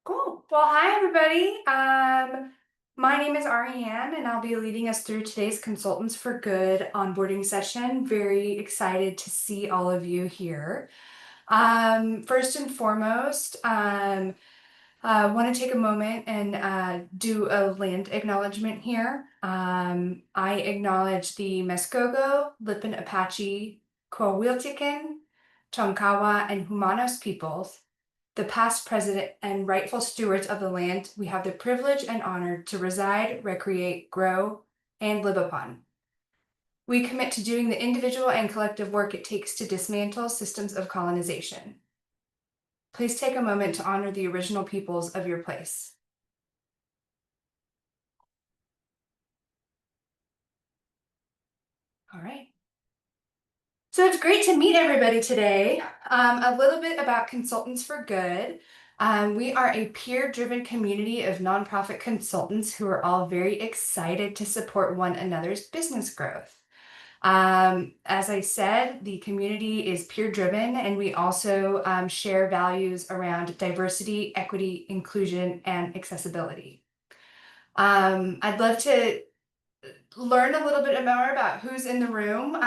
Cool. Well, hi everybody. My name is Ariane, and I'll be leading us through today's Consultants for Good onboarding session. Very excited to see all of you here. First and foremost, want to take a moment and do a land acknowledgement here. I acknowledge the Muskogee, Lipan Apache, Coahuiltecan, Tonkawa, and Humanos peoples, the past president and rightful stewards of the land we have the privilege and honor to reside, recreate, grow, and live upon. We commit to doing the individual and collective work it takes to dismantle systems of colonization. Please take a moment to honor the original peoples of your place. All right. So it's great to meet everybody today. A little bit about Consultants for Good. We are a peer-driven community of nonprofit consultants who are all very excited to support one another's business growth. As I said, the community is peer-driven, and we also share values around diversity, equity, inclusion, and accessibility. I'd love to learn a little bit more about who's in the room.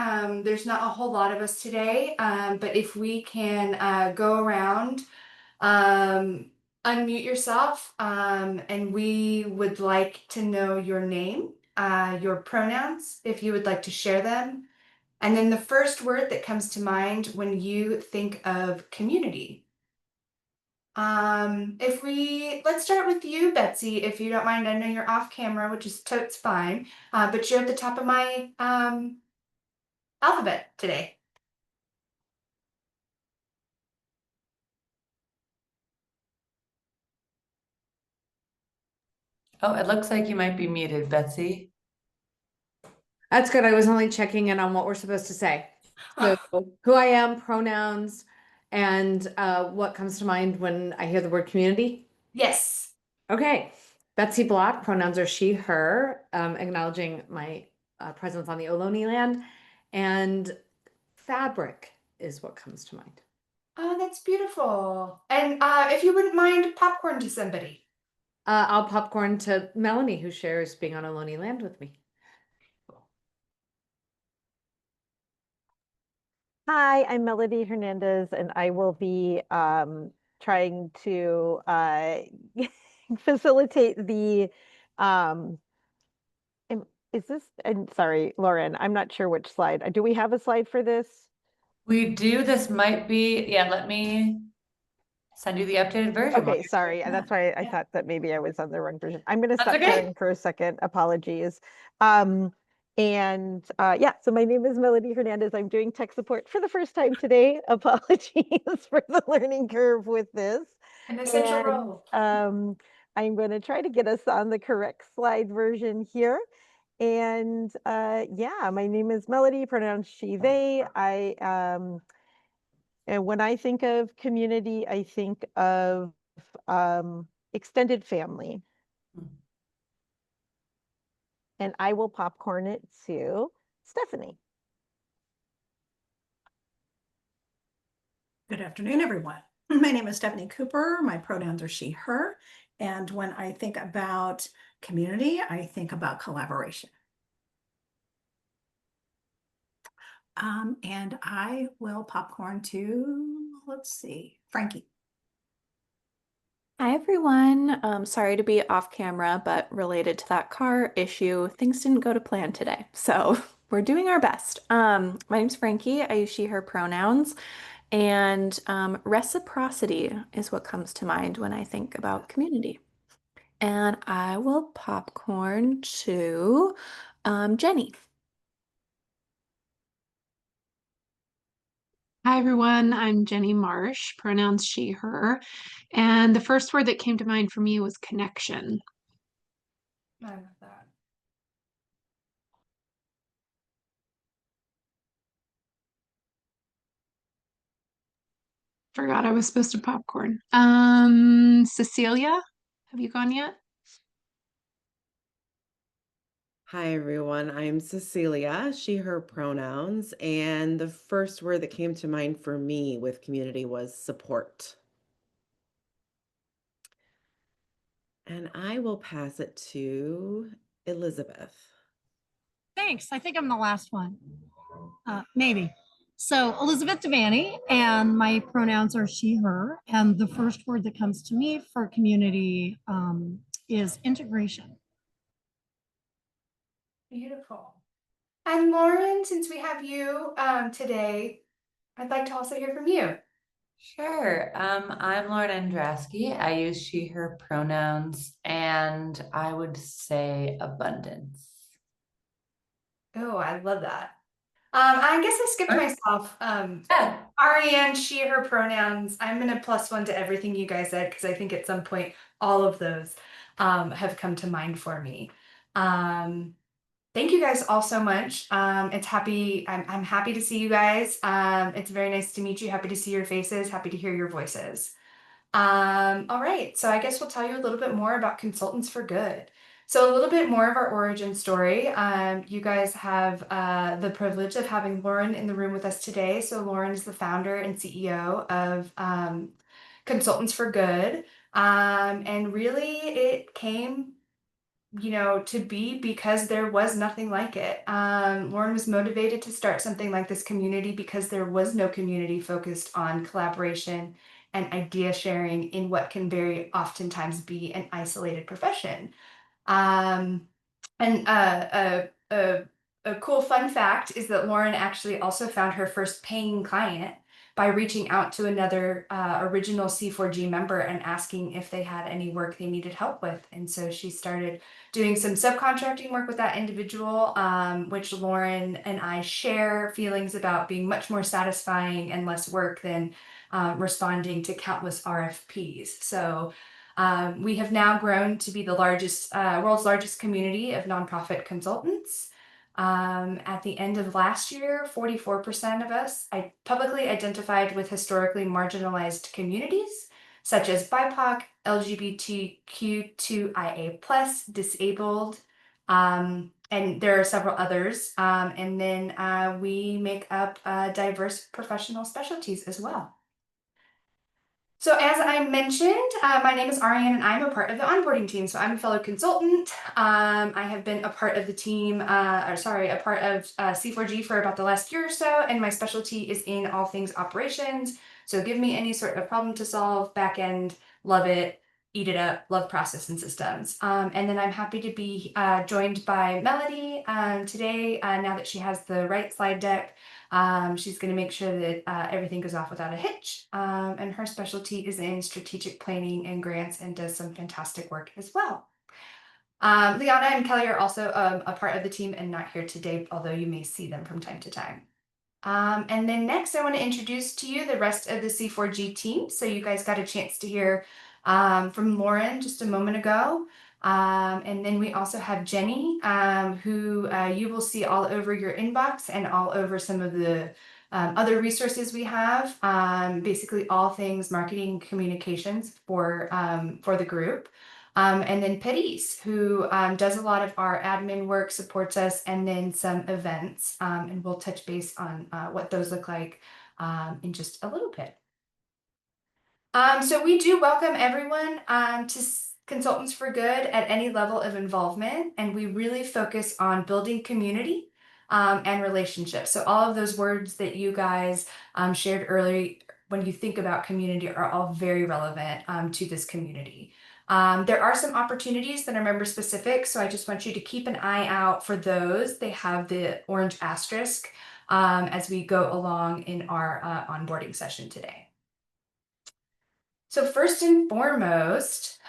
There's not a whole lot of us today, but if we can go around, unmute yourself, and we would like to know your name, your pronouns, if you would like to share them, and then the first word that comes to mind when you think of community. Let's start with you, Betsy, if you don't mind. I know you're off camera, which is totes fine, but you're at the top of my alphabet today. Oh, it looks like you might be muted, Betsy. That's good. I was only checking in on what we're supposed to say. So who I am, pronouns, and what comes to mind when I hear the word community? Yes. Okay. Betsy Block, pronouns are she, her, acknowledging my presence on the Ohlone land. And fabric is what comes to mind. Oh, that's beautiful. And if you wouldn't mind, popcorn to somebody. I'll popcorn to Melanie, who shares being on Ohlone land with me. Hi, I'm Melody Hernandez, and I will be trying to facilitate the. Um, is this? And sorry, Lauren, I'm not sure which slide. Do we have a slide for this? We do. This might be, yeah, let me send you the updated version. Okay, sorry. That's why I thought that maybe I was on the wrong version. I'm going to That's stop okay. sharing for a second. Apologies. Yeah, so my name is Melody Hernandez. I'm doing tech support for the first time today. Apologies for the learning curve with this. An essential And role. I'm going to try to get us on the correct slide version here. And yeah, my name is Melody, pronouns she, they. And when I think of community, I think of extended family. And I will popcorn it to Stephanie. Good afternoon, everyone. My name is Stephanie Cooper. My pronouns are she, her. And when I think about community, I think about collaboration. And I will popcorn to, let's see, Frankie. Hi everyone. Sorry to be off camera, but related to that car issue, things didn't go to plan today. So we're doing our best. My name's Frankie. I use she, her pronouns. And reciprocity is what comes to mind when I think about community. And I will popcorn to Jenny. Hi, everyone. I'm Jenny Marsh, pronouns she, her. And the first word that came to mind for me was connection. I love that. Forgot I was supposed to popcorn. Cecilia, have you gone yet? Hi, everyone. I'm Cecilia, she, her pronouns. And the first word that came to mind for me with community was support. And I will pass it to Elizabeth. Thanks. I think I'm the last one. Maybe. So Elizabeth Devaney, and my pronouns are she, her. And the first word that comes to me for community is integration. Beautiful. And Lauren, since we have you today, I'd like to also hear from you. Sure. I'm Lauren Andrasky. I use she, her pronouns, and I would say abundance. Oh, I love that. I guess I skipped Sure. myself. Yeah. Ariane, she, her pronouns. I'm gonna +1 to everything you guys said because I think at some point all of those have come to mind for me. Thank you guys all so much. I'm happy to see you guys. It's very nice to meet you. Happy to see your faces. Happy to hear your voices. All right, so I guess we'll tell you a little bit more about Consultants for Good. So a little bit more of our origin story. You guys have the privilege of having Lauren in the room with us today. So Lauren is the founder and CEO of Consultants for Good. And really it came to be because there was nothing like it. Lauren was motivated to start something like this community because there was no community focused on collaboration and idea sharing in what can very oftentimes be an isolated profession. Um, and a cool fun fact is that Lauren actually also found her first paying client by reaching out to another original C4G member and asking if they had any work they needed help with. And so she started doing some subcontracting work with that individual, which Lauren and I share feelings about being much more satisfying and less work than responding to countless RFPs. So we have now grown to be the world's largest community of nonprofit consultants. At the end of last year, 44% of us publicly identified with historically marginalized communities, such as BIPOC, LGBTQ2IA+, disabled, and there are several others. And then we make up diverse professional specialties as well. So as I mentioned, my name is Ariane and I'm a part of the onboarding team. So I'm a fellow consultant. I have been a part of the team, a part of C4G for about the last year or so, and my specialty is in all things operations. So give me any sort of problem to solve, back end, love it, eat it up, love process and systems. And then I'm happy to be joined by Melody today, now that she has the right slide deck. She's going to make sure that everything goes off without a hitch. And her specialty is in strategic planning and grants and does some fantastic work as well. Liana and Kelly are also a part of the team and not here today, although you may see them from time to time. And then next, I want to introduce to you the rest of the C4G team. So you guys got a chance to hear from Lauren just a moment ago. And then we also have Jenny, who you will see all over your inbox and all over some of the other resources we have. Basically all things marketing communications for the group. And then Paris, who does a lot of our admin work, supports us, and then some events. And we'll touch base on what those look like in just a little bit. So we do welcome everyone to Consultants for Good at any level of involvement, and we really focus on building community and relationships. So all of those words that you guys shared earlier, when you think about community, are all very relevant to this community. There are some opportunities that are member specific, so I just want you to keep an eye out for those. They have the orange asterisk as we go along in our onboarding session today. So first and foremost,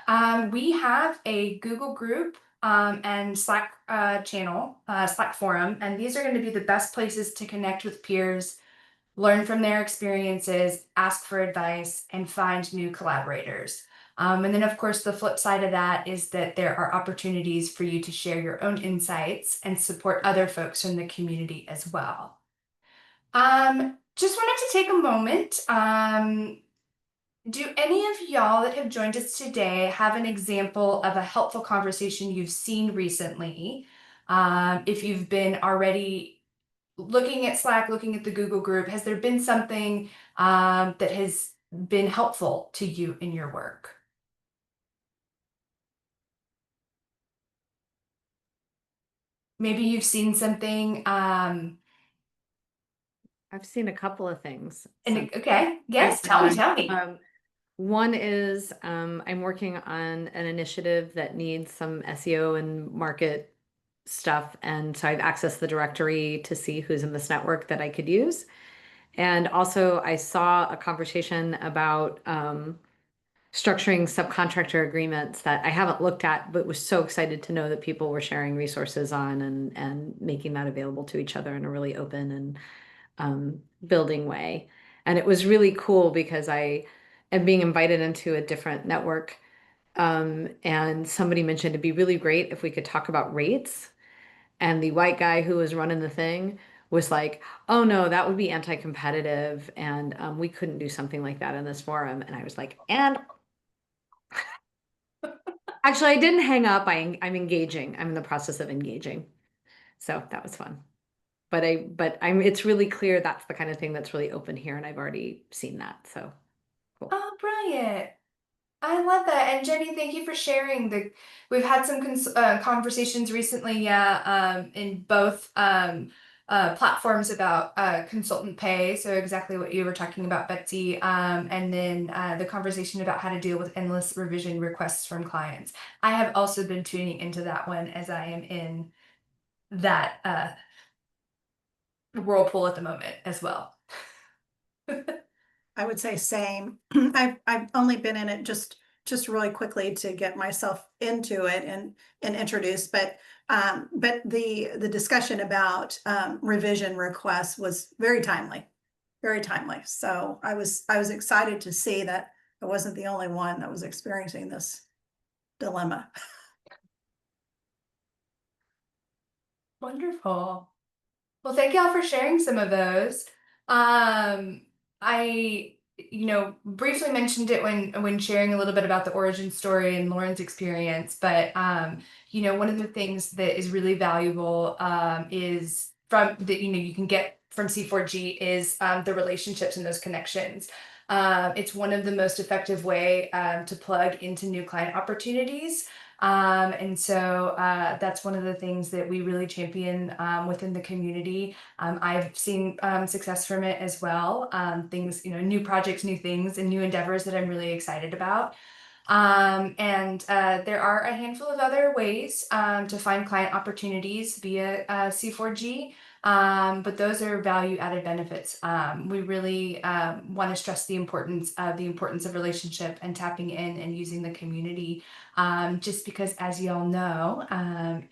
we have a Google group and Slack channel, Slack forum, and these are going to be the best places to connect with peers, learn from their experiences, ask for advice, and find new collaborators. And then, of course, the flip side of that is that there are opportunities for you to share your own insights and support other folks from the community as well. Just wanted to take a moment. Do any of y'all that have joined us today have an example of a helpful conversation you've seen recently? If you've been already looking at Slack, looking at the Google group, has there been something that has been helpful to you in your work? maybe you've seen something. I've seen a couple of things. And okay, yes, tell me. One is I'm working on an initiative that needs some SEO and market stuff. And so I've accessed the directory to see who's in this network that I could use. And also, I saw a conversation about structuring subcontractor agreements that I haven't looked at, but was so excited to know that people were sharing resources on and making that available to each other in a really open and building way. And it was really cool because I am being invited into a different network. And somebody mentioned it'd be really great if we could talk about rates. And the white guy who was running the thing was like, oh no, that would be anti-competitive. And we couldn't do something like that in this forum. And I was like, and actually, I didn't hang up. I'm engaging. I'm in the process of engaging. So that was fun. But it's really clear that's the kind of thing that's really open here, and I've already seen that. So cool. Oh, brilliant. I love that. And Jenny, thank you for sharing we've had some conversations recently, in both platforms about consultant pay. So exactly what you were talking about, Betsy. And then the conversation about how to deal with endless revision requests from clients. I have also been tuning into that one as I am in that whirlpool at the moment as well. I would say same. I've only been in it just really quickly to get myself into it and introduced, but the discussion about revision requests was very timely, very timely. So I was excited to see that I wasn't the only one that was experiencing this dilemma. Wonderful. Well, thank y'all for sharing some of those. I, briefly mentioned it when sharing a little bit about the origin story and Lauren's experience, but one of the things that is really valuable is from that you can get from C4G is the relationships and those connections. It's one of the most effective way to plug into new client opportunities. And so that's one of the things that we really champion within the community. I've seen success from it as well. Things, new projects, new things, and new endeavors that I'm really excited about. And there are a handful of other ways to find client opportunities via C4G. But those are value added benefits. We really want to stress the importance of relationship and tapping in and using the community. Just because, as you all know,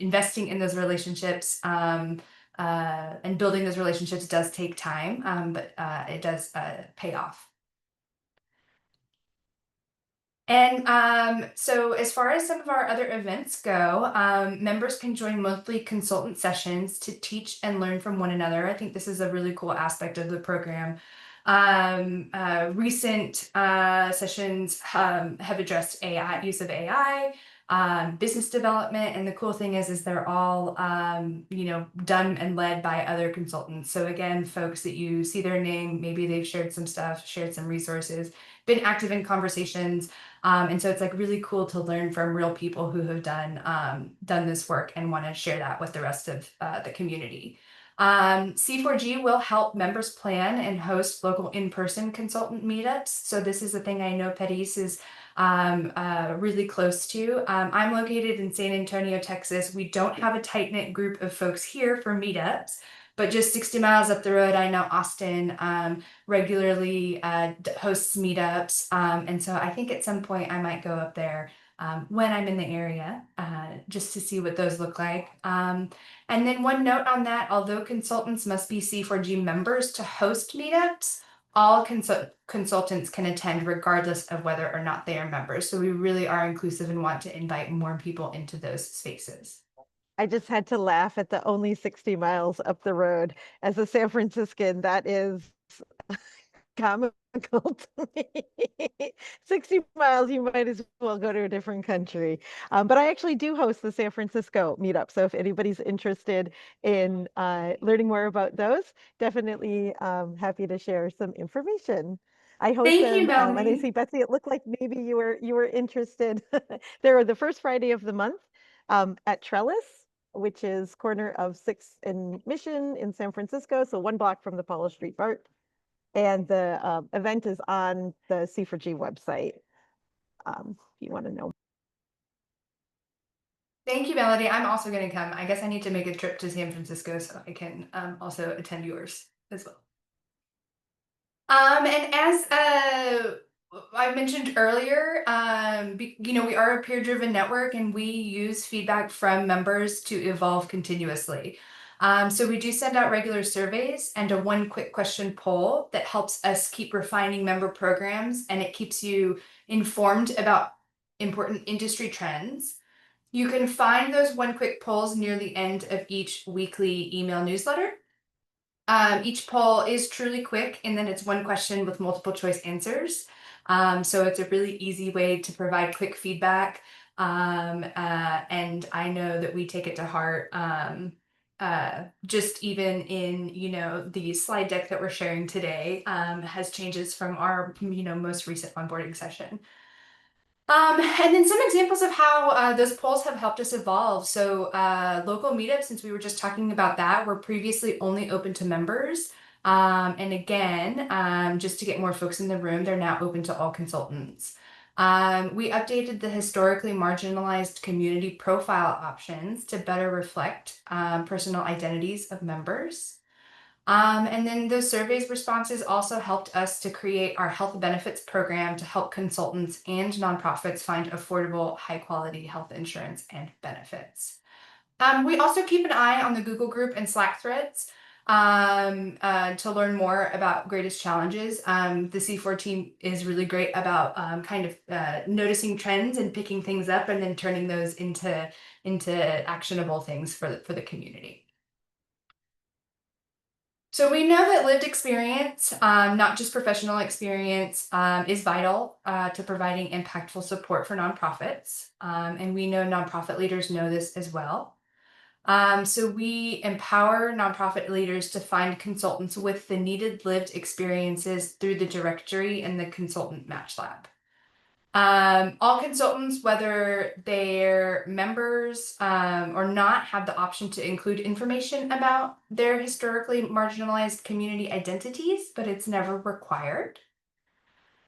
investing in those relationships and building those relationships does take time, but it does pay off. And so as far as some of our other events go, members can join monthly consultant sessions to teach and learn from one another. I think this is a really cool aspect of the program. Recent sessions have addressed use of AI, business development, and the cool thing is they're all done and led by other consultants. So again, folks that you see their name, maybe they've shared some stuff, shared some resources, been active in conversations. And so it's like really cool to learn from real people who have done this work and want to share that with the rest of the community. C4G will help members plan and host local in-person consultant meetups. So this is a thing I know Pettis is really close to. I'm located in San Antonio, Texas. We don't have a tight-knit group of folks here for meetups, but just 60 miles up the road, I know Austin regularly hosts meetups. And so I think at some point I might go up there when I'm in the area just to see what those look like. And then one note on that, although consultants must be C4G members to host meetups, all consultants can attend regardless of whether or not they are members. So we really are inclusive and want to invite more people into those spaces. I just had to laugh at the only 60 miles up the road. As a San Franciscan, that is comical to me. 60 miles, you might as well go to a different country. But I actually do host the San Francisco meetup. So if anybody's interested in learning more about those, definitely happy to share some information. I host Thank them, you, and I Melanie. see, Betsy, it looked like maybe you were interested. They're the first Friday of the month at Trellis. which is corner of 6th and Mission in San Francisco, so 1 block from the Paula Street BART. And the event is on the C4G website, if you want to know. Thank you, Melody. I'm also going to come. I guess I need to make a trip to San Francisco so I can also attend yours as well. And as I mentioned earlier, we are a peer-driven network and we use feedback from members to evolve continuously. So we do send out regular surveys and a 1 quick question poll that helps us keep refining member programs, and it keeps you informed about important industry trends. You can find those 1 quick polls near the end of each weekly email newsletter. Each poll is truly quick, and then it's 1 question with multiple choice answers. So it's a really easy way to provide quick feedback. And I know that we take it to heart. Just even in, the slide deck that we're sharing today has changes from our, most recent onboarding session. And then some examples of how those polls have helped us evolve. So local meetups, since we were just talking about that, were previously only open to members. And again, just to get more folks in the room, they're now open to all consultants. We updated the historically marginalized community profile options to better reflect personal identities of members. And then those surveys responses also helped us to create our health benefits program to help consultants and nonprofits find affordable, high quality health insurance and benefits. We also keep an eye on the Google group and Slack threads to learn more about greatest challenges. The C4 team is really great about noticing trends and picking things up and then turning those into actionable things for the community. So we know that lived experience, not just professional experience, is vital to providing impactful support for nonprofits. And we know nonprofit leaders know this as well. So we empower nonprofit leaders to find consultants with the needed lived experiences through the directory and the Consultant Match Lab. All consultants, whether they're members or not, have the option to include information about their historically marginalized community identities, but it's never required.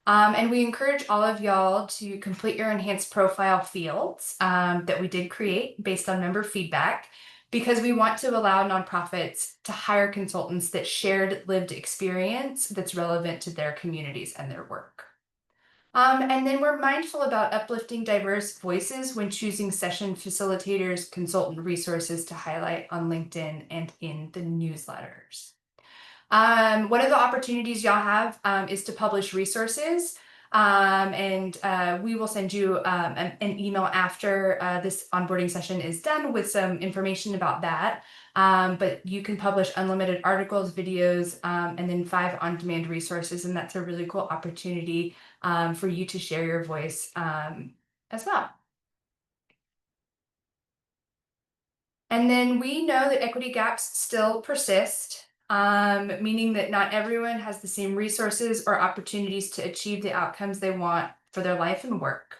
And we encourage all of y'all to complete your enhanced profile fields that we did create based on member feedback, because we want to allow nonprofits to hire consultants that shared lived experience that's relevant to their communities and their work. And then we're mindful about uplifting diverse voices when choosing session facilitators, consultant resources to highlight on LinkedIn and in the newsletters. One of the opportunities y'all have is to publish resources. And we will send you an email after this onboarding session is done with some information about that. But you can publish unlimited articles, videos, and then 5 on-demand resources. And that's a really cool opportunity for you to share your voice as well. And then we know that equity gaps still persist, meaning that not everyone has the same resources or opportunities to achieve the outcomes they want for their life and work.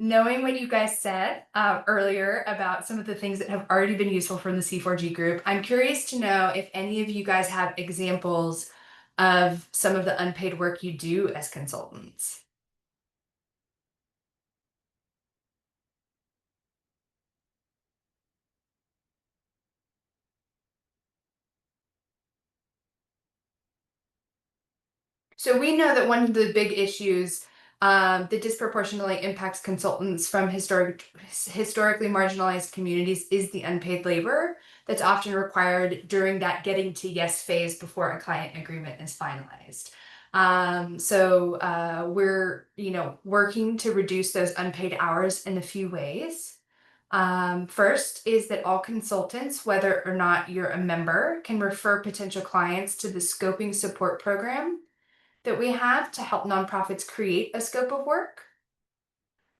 Knowing what you guys said earlier about some of the things that have already been useful from the C4G group, I'm curious to know if any of you guys have examples of some of the unpaid work you do as consultants. So we know that one of the big issues that disproportionately impacts consultants from historically marginalized communities is the unpaid labor that's often required during that getting to yes phase before a client agreement is finalized. We're working to reduce those unpaid hours in a few ways. First is that all consultants, whether or not you're a member, can refer potential clients to the scoping support program that we have to help nonprofits create a scope of work.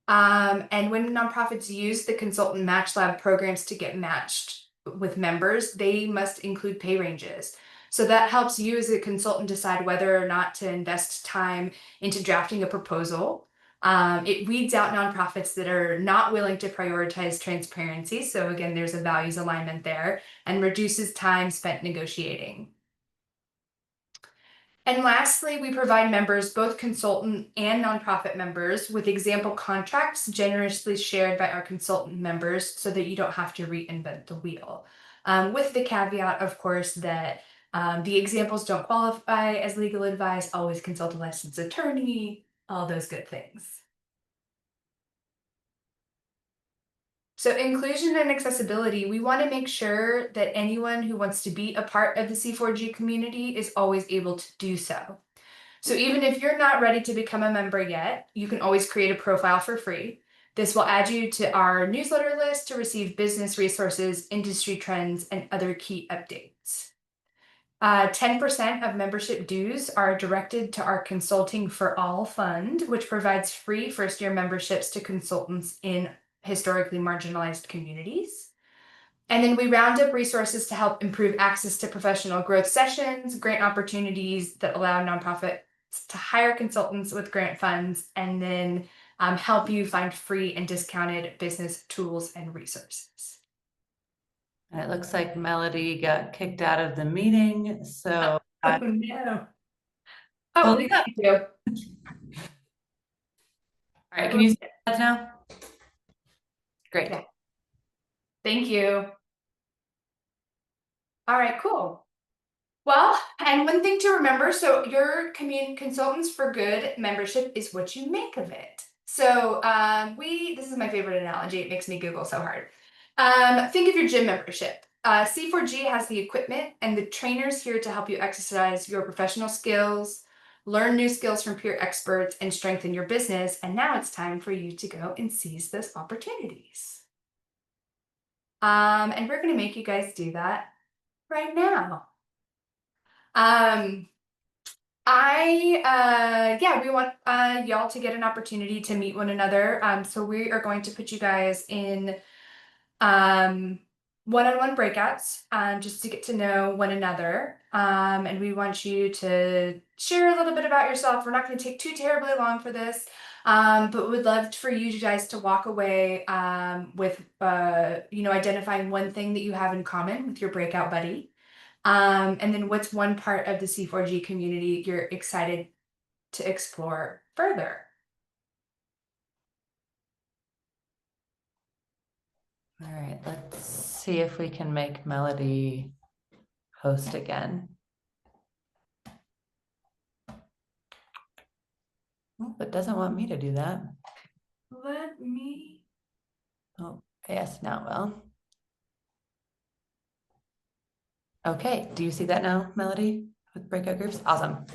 And when nonprofits use the Consultant Match Lab programs to get matched with members, they must include pay ranges. So that helps you as a consultant decide whether or not to invest time into drafting a proposal It weeds out nonprofits that are not willing to prioritize transparency. So again, there's a values alignment there, and reduces time spent negotiating. And lastly, we provide members, both consultant and nonprofit members, with example contracts generously shared by our consultant members so that you don't have to reinvent the wheel. With the caveat, of course, that the examples don't qualify as legal advice, always consult a licensed attorney, all those good things. So inclusion and accessibility, we want to make sure that anyone who wants to be a part of the C4G community is always able to do so. So even if you're not ready to become a member yet, you can always create a profile for free. This will add you to our newsletter list to receive business resources, industry trends, and other key updates. 10% of membership dues are directed to our Consulting for All fund, which provides free first-year memberships to consultants in historically marginalized communities. And then we round up resources to help improve access to professional growth sessions, grant opportunities that allow nonprofits to hire consultants with grant funds, and then help you find free and discounted business tools and resources. And it looks like Melody got kicked out of the meeting, so Oh no. Oh, Well, thank you. all right, can you see that now? Great. Yeah. Thank you. All right, cool. Well, and one thing to remember, so your community consultants for good membership is what you make of it. So this is my favorite analogy. It makes me Google so hard. Think of your gym membership. C4G has the equipment and the trainers here to help you exercise your professional skills, learn new skills from peer experts, and strengthen your business. And now it's time for you to go and seize those opportunities. And we're going to make you guys do that right now. We want y'all to get an opportunity to meet one another. So we are going to put you guys in one-on-one breakouts just to get to know one another. And we want you to share a little bit about yourself. We're not going to take too terribly long for this, but we'd love for you guys to walk away with identifying one thing that you have in common with your breakout buddy. And then what's one part of the C4G community you're excited to explore further? All right, let's see if we can make Melody host again. Oh, it doesn't want me to do that. Let me. Oh, yes, now it will. Okay, do you see that now, Melody, with breakout groups? Awesome.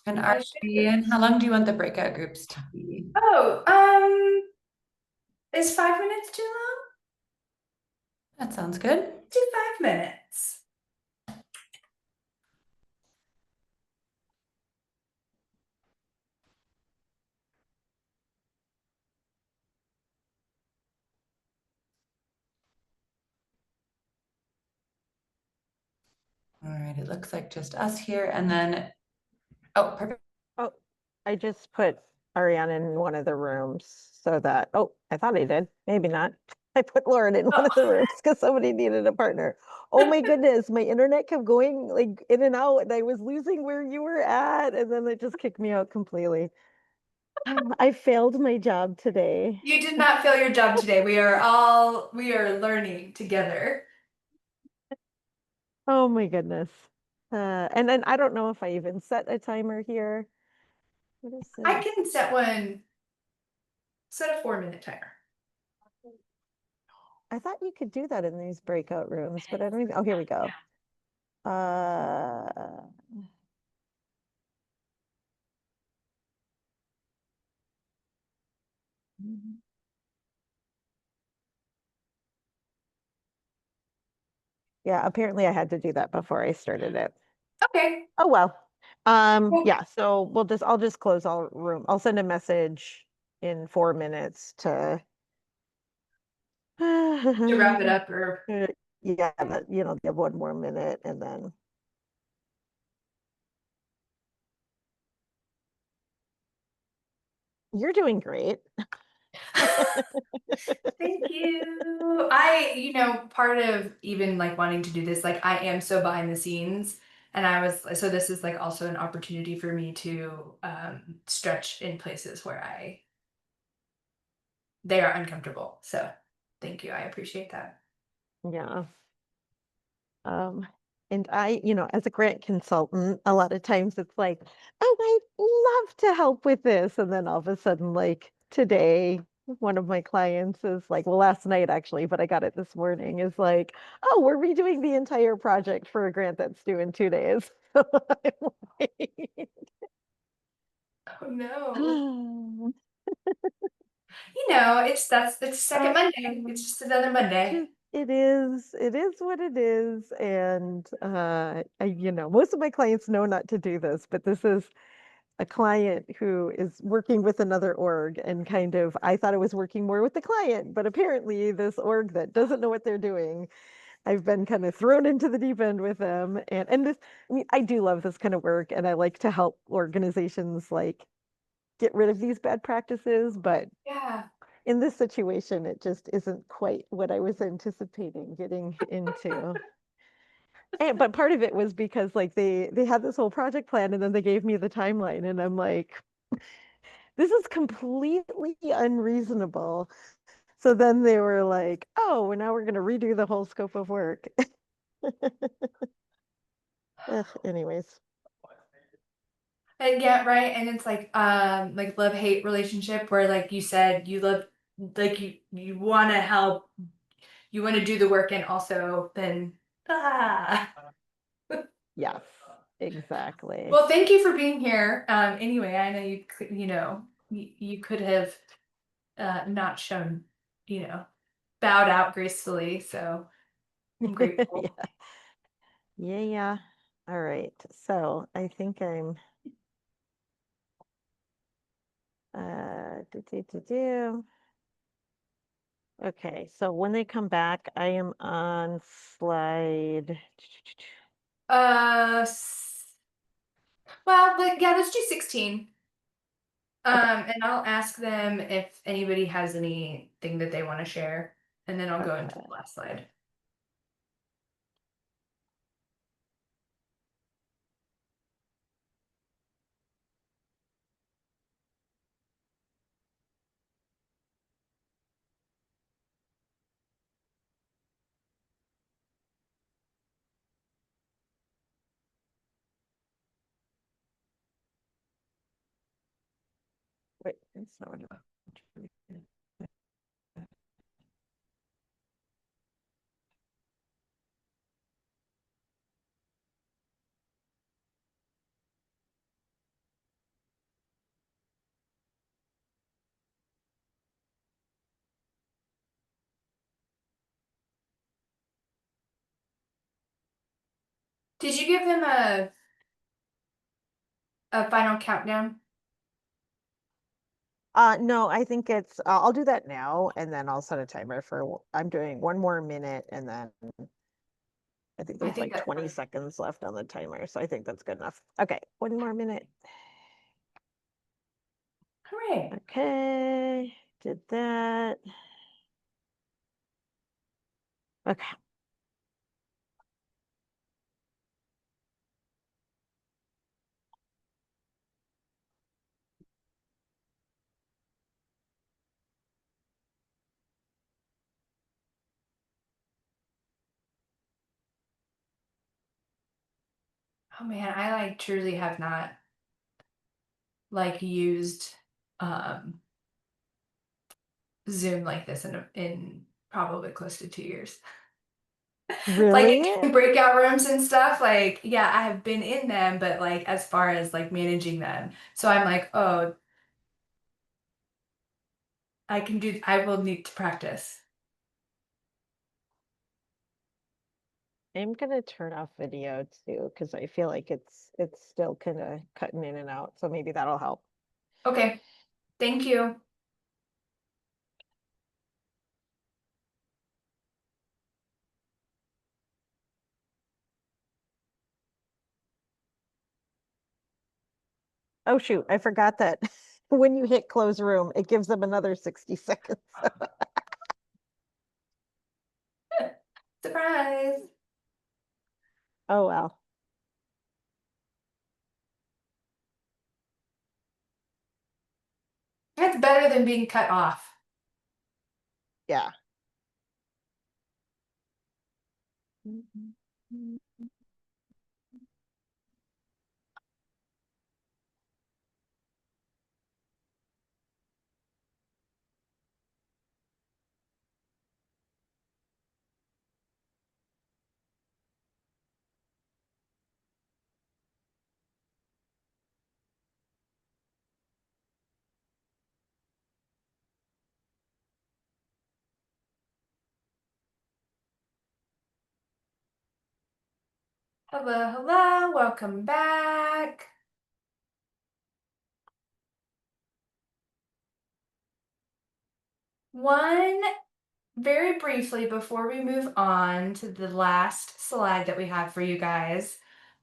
And Archie, how long do you want the breakout groups to be? Oh, is 5 minutes too long? That sounds good. Do 5 minutes. All right, it looks like just us here, and then, oh, perfect. Oh, I just put Ariana in one of the rooms so that, oh, I thought I did, maybe not. I put Lauren in one of the rooms because somebody needed a partner. Oh my goodness, my internet kept going like in and out and I was losing where you were at and then it just kicked me out completely. I failed my job today. You did not fail your job today. We are learning together. Oh my goodness. And then I don't know if I even set a timer here. What is I it? can set a 4-minute timer. I thought you could do that in these breakout rooms, but I don't even, oh, here we go. Yeah, apparently I had to do that before I started it. Okay. Oh, well. Cool. Yeah, so I'll just close all room. I'll send a message in 4 minutes to To wrap it up, or yeah, you know, they have 1 more minute and then you're doing great. thank you. You know, part of even like wanting to do this, like I am so behind the scenes, and so this is like also an opportunity for me to stretch in places where they are uncomfortable. So thank you. I appreciate that. Yeah. And you know, as a grant consultant, a lot of times it's like, oh, I'd love to help with this. And then all of a sudden, like today, one of my clients is like, well, last night actually, but I got it this morning, is like, oh, we're redoing the entire project for a grant that's due in 2 days. So I'm like, Oh no. You know, it's second Monday. It's just another Monday. it is what it is. And you know, most of my clients know not to do this, but this is a client who is working with another org, and kind of I thought I was working more with the client, but apparently this org that doesn't know what they're doing, I've been kind of thrown into the deep end with them. And this, I mean, I do love this kind of work, and I like to help organizations like get rid of these bad practices, but Yeah. in this situation, it just isn't quite what I was anticipating getting into. But part of it was because like they had this whole project plan, and then they gave me the timeline, and I'm like, this is completely unreasonable. So then they were like, oh, well, now we're going to redo the whole scope of work. Ugh, anyways. And yeah, right. And it's like love-hate relationship where like you said you love, like you want to help, you want to do the work, and also then Yes, exactly. well, thank you for being here. Anyway, I know you know, you could have not shown, you know, bowed out gracefully, so I'm grateful. Yeah. Yeah. All right. So I think I'm do. Okay, so when they come back, I am on slide. Well, like yeah, let's do 16. And I'll ask them if anybody has anything that they want to share, and then I'll go into the last slide. Wait, that's not what I'm. Did you give him a final countdown? No, I think it's, I'll do that now, and then I'll set a timer for, I'm doing 1 more minute, and then I think there's like that's 20 perfect. seconds left on the timer, so I think that's good enough. Okay, 1 more minute. Hooray. Okay, did that. Okay. Oh man, I like truly have not like used um Zoom like this in probably close to 2 years. Like Really? in breakout rooms and stuff, like yeah, I have been in them, but like as far as like managing them. So I'm like, oh, I will need to practice. I'm gonna turn off video too, because I feel like it's still kind of cutting in and out, so maybe that'll help. Okay. Thank you. Oh, shoot, I forgot that when you hit close room, it gives them another 60 seconds. Surprise. Oh, well. That's better than being cut off. Yeah. Hello, hello, welcome back. One, very briefly, before we move on to the last slide that we have for you guys,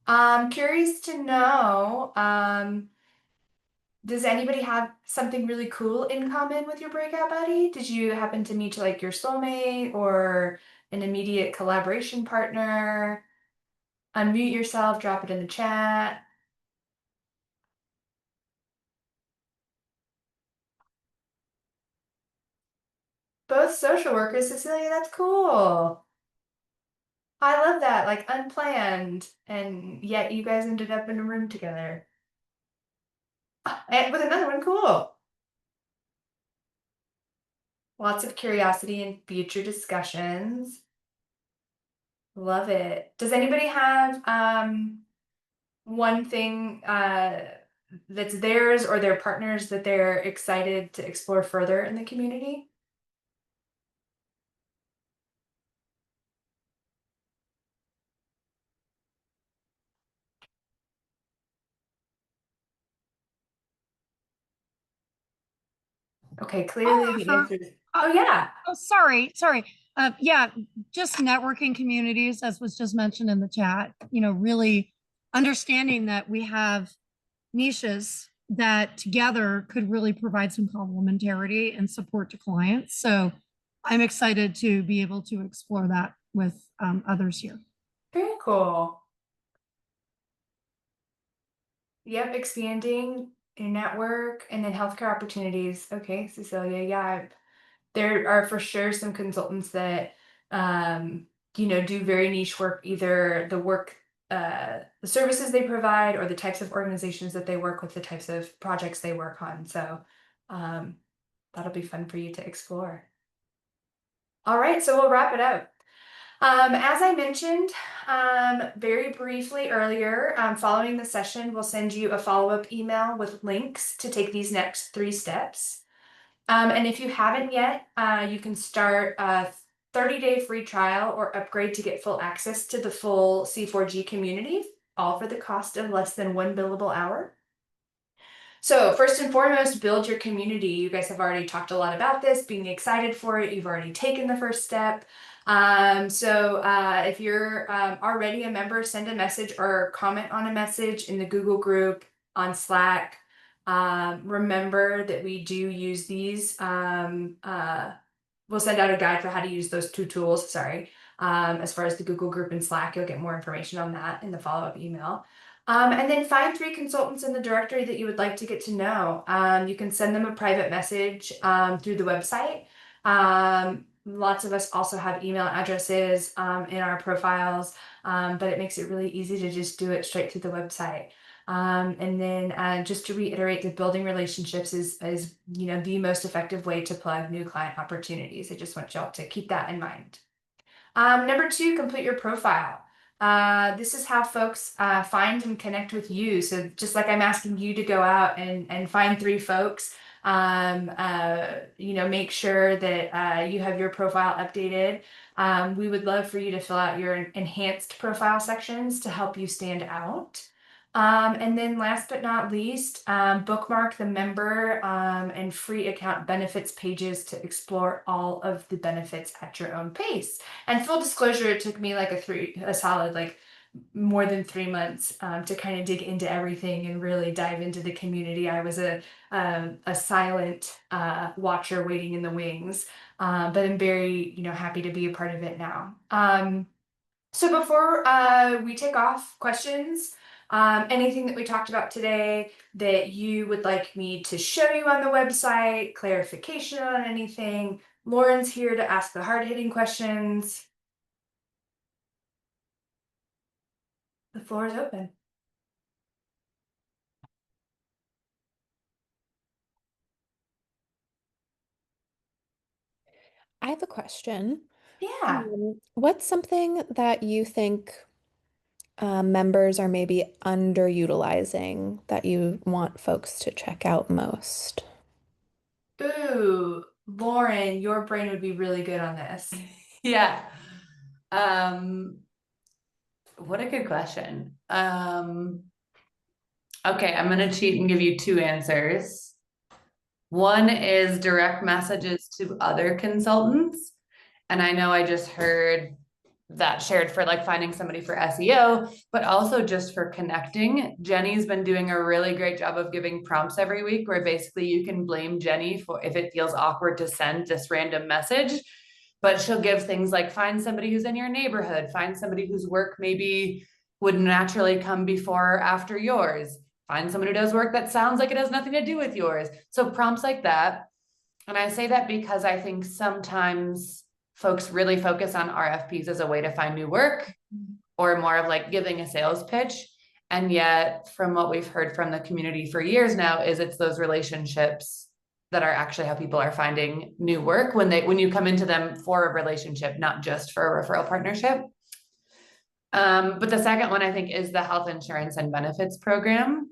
I'm curious to know, does anybody have something really cool in common with your breakout buddy? Did you happen to meet like your soulmate or an immediate collaboration partner? Unmute yourself, drop it in the chat. Both social workers, Cecilia, that's cool. I love that, like unplanned, and yet you guys ended up in a room together. And with another one, cool. Lots of curiosity and future discussions. Love it. Does anybody have one thing that's theirs or their partners that they're excited to explore further in the community? Okay, clearly the offer. answer is, oh yeah. Oh, sorry. Yeah, just networking communities, as was just mentioned in the chat, really understanding that we have niches that together could really provide some complementarity and support to clients. So I'm excited to be able to explore that with others here. Very cool. Yep, expanding your network and then healthcare opportunities. Okay, Cecilia, yeah, there are for sure some consultants that do very niche work, either the work the services they provide or the types of organizations that they work with, the types of projects they work on. So that'll be fun for you to explore. All right, so we'll wrap it up. As I mentioned very briefly earlier, following the session, we'll send you a follow-up email with links to take these next 3 steps. And if you haven't yet, you can start a 30-day free trial or upgrade to get full access to the full C4G community, all for the cost of less than 1 billable hour. So first and foremost, build your community. You guys have already talked a lot about this, being excited for it. You've already taken the first step. If you're already a member, send a message or comment on a message in the Google group, on Slack. Remember that we do use these. We'll send out a guide for how to use those 2 tools, sorry. As far as the Google group and Slack, you'll get more information on that in the follow-up email. And then find 3 consultants in the directory that you would like to get to know. You can send them a private message through the website. Lots of us also have email addresses in our profiles, but it makes it really easy to just do it straight through the website. And then just to reiterate that building relationships is the most effective way to plug new client opportunities. I just want y'all to keep that in mind. Number 2, complete your profile. This is how folks find and connect with you. So just like I'm asking you to go out and find 3 folks, make sure that you have your profile updated. We would love for you to fill out your enhanced profile sections to help you stand out. And then last but not least, bookmark the member and free account benefits pages to explore all of the benefits at your own pace. And full disclosure, it took me like a solid more than 3 months to kind of dig into everything and really dive into the community. I was a silent watcher waiting in the wings, but I'm very happy to be a part of it now. So before we take off, questions, anything that we talked about today that you would like me to show you on the website, clarification on anything? Lauren's here to ask the hard-hitting questions. The floor is open. I have a question. Yeah. What's something that you think members are maybe underutilizing that you want folks to check out most? Ooh, Lauren, your brain would be really good on this. Yeah. What a good question. Okay, I'm gonna cheat and give you two answers. One is direct messages to other consultants. And I know I just heard that shared for like finding somebody for SEO, but also just for connecting. Jenny's been doing a really great job of giving prompts every week where basically you can blame Jenny for if it feels awkward to send this random message, but she'll give things like find somebody who's in your neighborhood, find somebody whose work maybe would naturally come before or after yours, find someone who does work that sounds like it has nothing to do with yours. So prompts like that. And I say that because I think sometimes folks really focus on RFPs as a way to find new work or more of like giving a sales pitch. And yet from what we've heard from the community for years now is it's those relationships that are actually how people are finding new work when you come into them for a relationship, not just for a referral partnership. But the second one I think is the health insurance and benefits program,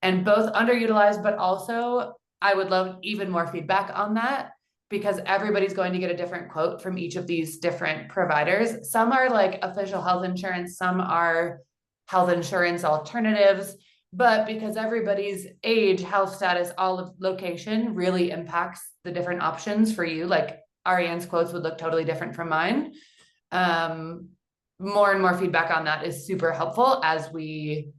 and both underutilized, but also I would love even more feedback on that because everybody's going to get a different quote from each of these different providers. Some are like official health insurance, some are health insurance alternatives, but because everybody's age, health status, all of location really impacts the different options for you. Like Ariane's quotes would look totally different from mine. More and more feedback on that is super helpful as we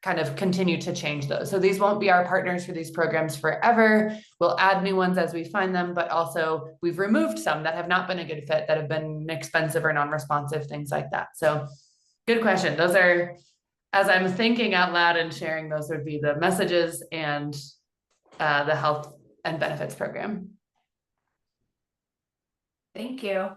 kind of continue to change those. So these won't be our partners for these programs forever. We'll add new ones as we find them, but also we've removed some that have not been a good fit, that have been expensive or non-responsive, things like that. So good question. Those are, as I'm thinking out loud and sharing, those would be the messages and the health and benefits program. Thank you.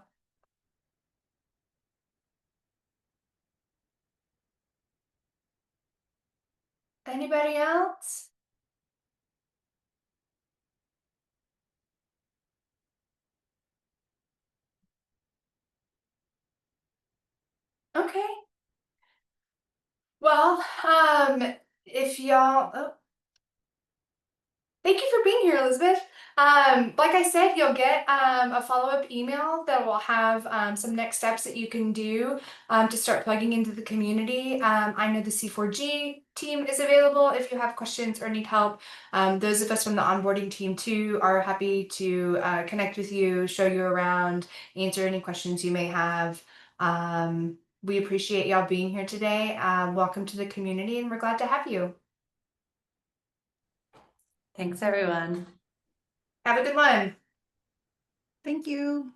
Anybody else? Okay. Well, if y'all, oh, thank you for being here, Elizabeth. Like I said, you'll get a follow-up email that will have some next steps that you can do to start plugging into the community. I know the C4G team is available if you have questions or need help. Those of us from the onboarding team too are happy to connect with you, show you around, answer any questions you may have. We appreciate y'all being here today. Welcome to the community, and we're glad to have you. Thanks, everyone. Have a good one. Thank you.